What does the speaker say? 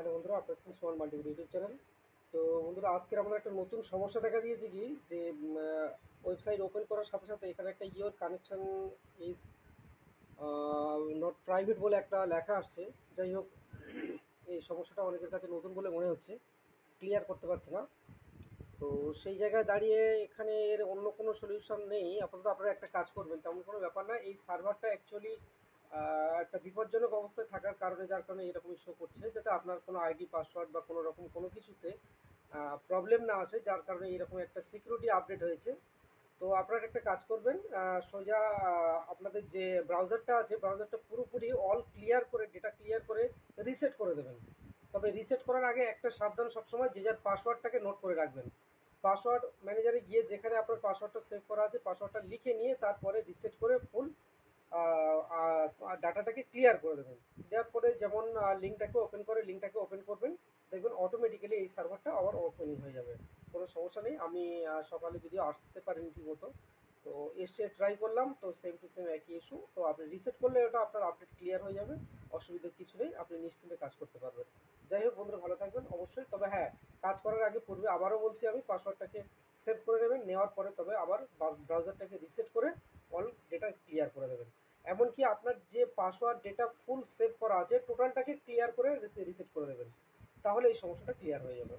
Hello বন্ধুরা, আপনার হচ্ছেন সুমন মাল্টিমিডিয়া ইউটিউব চ্যানেল। তো বন্ধুরা, আজকের আমাদের একটা নতুন সমস্যা দেখা দিয়েছে কি যে ওয়েবসাইট ওপেন করার সাথে সাথে এখানে একটা your connection is not private বলে একটা লেখা আসছে। যাই হোক, এই সমস্যাটা অনেকের কাছে নতুন বলে মনে হচ্ছে, ক্লিয়ার করতে পারছে না। তো সেই জায়গায় দাঁড়িয়ে এখানে এর অন্য কোনো সলিউশন নেই। আপাতত আপনারা একটা কাজ করবেন, তেমন কোনো ব্যাপার না। এই সার্ভারটা অ্যাকচুয়ালি একটা বিপজ্জনক অবস্থায় থাকার কারণে, যার কারণে এরকম শো করছে, যাতে আপনার কোনো আইডি পাসওয়ার্ড বা কোনো রকম কোনো কিছুতে প্রবলেম না আসে, যার কারণে এরকম একটা সিকিউরিটি আপডেট হয়েছে। তো আপনারা একটা কাজ করবেন, সোজা আপনাদের যে ব্রাউজারটা আছে, ব্রাউজারটা পুরোপুরি অল ক্লিয়ার করে, ডেটা ক্লিয়ার করে রিসেট করে দেবেন। তবে রিসেট করার আগে একটা সাবধান, সবসময় যে যার পাসওয়ার্ডটাকে নোট করে রাখবেন। পাসওয়ার্ড ম্যানেজারে গিয়ে যেখানে আপনার পাসওয়ার্ডটা সেভ করা আছে, পাসওয়ার্ডটা লিখে নিয়ে তারপরে রিসেট করে ফুল ডাটাটাকে ক্লিয়ার করে দেবেন। দেওয়ার পরে যেমন লিঙ্কটাকে ওপেন করবেন, দেখবেন অটোমেটিক্যালি এই সার্ভারটা আবার ওপেনিং হয়ে যাবে। কোনো সমস্যা নেই। আমি সকালে যদিও আসতে পারিনি ঠিক মতো, তো এসে ট্রাই করলাম, তো সেম টু সেম একই ইস্যু। তো আপনি রিসেট করলে ওটা আপনার আপডেট ক্লিয়ার হয়ে যাবে, অসুবিধার কিছু নেই, আপনি নিশ্চিন্তে কাজ করতে পারবেন। যাই হোক বন্ধুরা, ভালো থাকবেন অবশ্যই। তবে হ্যাঁ, কাজ করার আগে পূর্বে আবারও বলছি, আমি পাসওয়ার্ডটাকে সেভ করে নেবেন, নেওয়ার পরে তবে আবার ব্রাউজারটাকে রিসেট করে অল ডেটা ক্লিয়ার করে দেবেন। এমনকি আপনার যে পাসওয়ার্ড ডেটা ফুল সেভ করা আছে টোটালটাকে ক্লিয়ার করে রিসেট করে দেবেন, তাহলে এই সমস্যাটা ক্লিয়ার হয়ে যাবে।